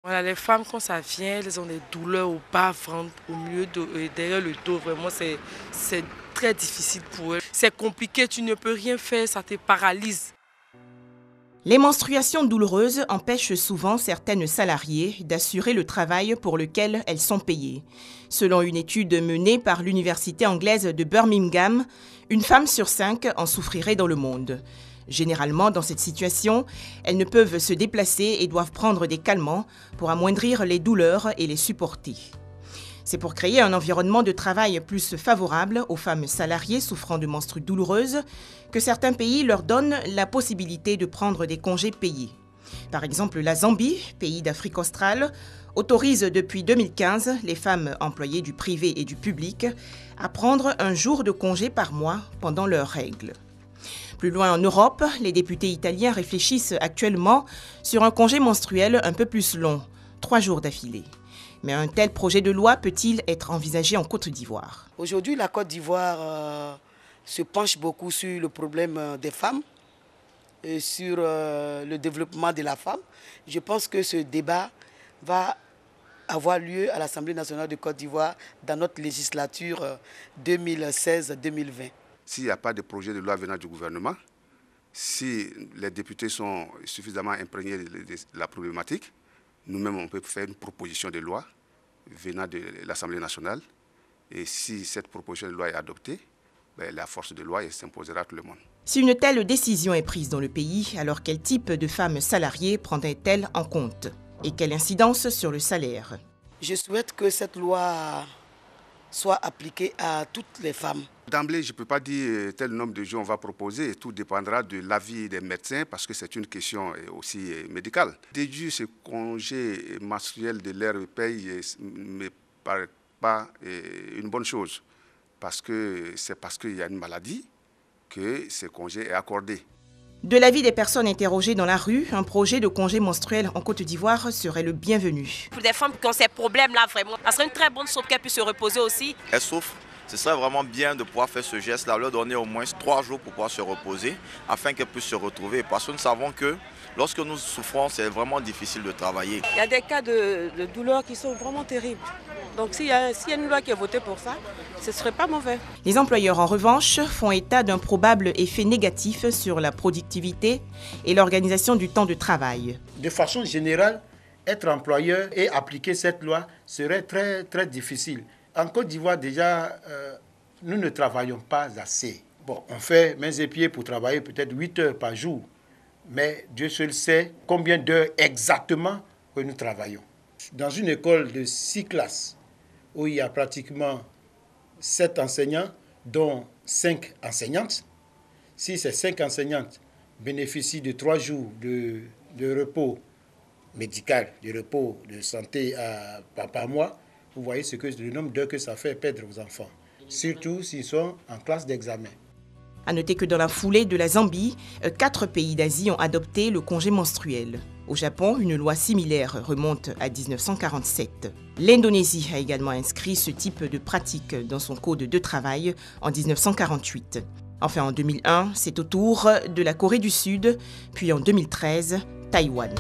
Voilà, les femmes, quand ça vient, elles ont des douleurs au bas-ventre, au milieu et derrière le dos. Vraiment, c'est très difficile pour elles. C'est compliqué, tu ne peux rien faire, ça te paralyse. Les menstruations douloureuses empêchent souvent certaines salariées d'assurer le travail pour lequel elles sont payées. Selon une étude menée par l'université anglaise de Birmingham, une femme sur 5 en souffrirait dans le monde. Généralement, dans cette situation, elles ne peuvent se déplacer et doivent prendre des calmants pour amoindrir les douleurs et les supporter. C'est pour créer un environnement de travail plus favorable aux femmes salariées souffrant de menstrues douloureuses que certains pays leur donnent la possibilité de prendre des congés payés. Par exemple, la Zambie, pays d'Afrique australe, autorise depuis 2015 les femmes employées du privé et du public à prendre un jour de congé par mois pendant leurs règles. Plus loin en Europe, les députés italiens réfléchissent actuellement sur un congé menstruel un peu plus long, 3 jours d'affilée. Mais un tel projet de loi peut-il être envisagé en Côte d'Ivoire? Aujourd'hui, la Côte d'Ivoire se penche beaucoup sur le problème des femmes et sur le développement de la femme. Je pense que ce débat va avoir lieu à l'Assemblée nationale de Côte d'Ivoire dans notre législature 2016-2020. S'il n'y a pas de projet de loi venant du gouvernement, si les députés sont suffisamment imprégnés de la problématique, nous-mêmes, on peut faire une proposition de loi venant de l'Assemblée nationale. Et si cette proposition de loi est adoptée, la force de loi s'imposera à tout le monde. Si une telle décision est prise dans le pays, alors quel type de femmes salariées prendrait-elle en compte? Et quelle incidence sur le salaire? Je souhaite que cette loi soit appliquée à toutes les femmes. D'emblée, je ne peux pas dire tel nombre de jours on va proposer. Tout dépendra de l'avis des médecins parce que c'est une question aussi médicale. Déduire ce congé menstruel de leur paye ne me paraît pas une bonne chose. Parce que c'est parce qu'il y a une maladie que ce congé est accordé. De l'avis des personnes interrogées dans la rue, un projet de congé menstruel en Côte d'Ivoire serait le bienvenu. Pour des femmes qui ont ces problèmes-là, vraiment, ça serait une très bonne chose qu'elles puissent se reposer aussi. Elles souffrent. Ce serait vraiment bien de pouvoir faire ce geste-là, leur donner au moins 3 jours pour pouvoir se reposer, afin qu'elles puissent se retrouver. Parce que nous savons que lorsque nous souffrons, c'est vraiment difficile de travailler. Il y a des cas de douleurs qui sont vraiment terribles. Donc s'il y a une loi qui est votée pour ça, ce ne serait pas mauvais. Les employeurs, en revanche, font état d'un probable effet négatif sur la productivité et l'organisation du temps de travail. De façon générale, être employeur et appliquer cette loi serait très, très difficile. En Côte d'Ivoire, déjà, nous ne travaillons pas assez. Bon, on fait mains et pieds pour travailler peut-être 8 heures par jour. Mais Dieu seul sait combien d'heures exactement que nous travaillons. Dans une école de 6 classes, où il y a pratiquement 7 enseignants, dont 5 enseignantes, si ces 5 enseignantes bénéficient de 3 jours de repos médical, de repos de santé par mois, vous voyez le nombre d'heures que ça fait perdre aux enfants, surtout s'ils sont en classe d'examen. À noter que dans la foulée de la Zambie, 4 pays d'Asie ont adopté le congé menstruel. Au Japon, une loi similaire remonte à 1947. L'Indonésie a également inscrit ce type de pratique dans son code de travail en 1948. Enfin, en 2001, c'est au tour de la Corée du Sud, puis en 2013, Taïwan.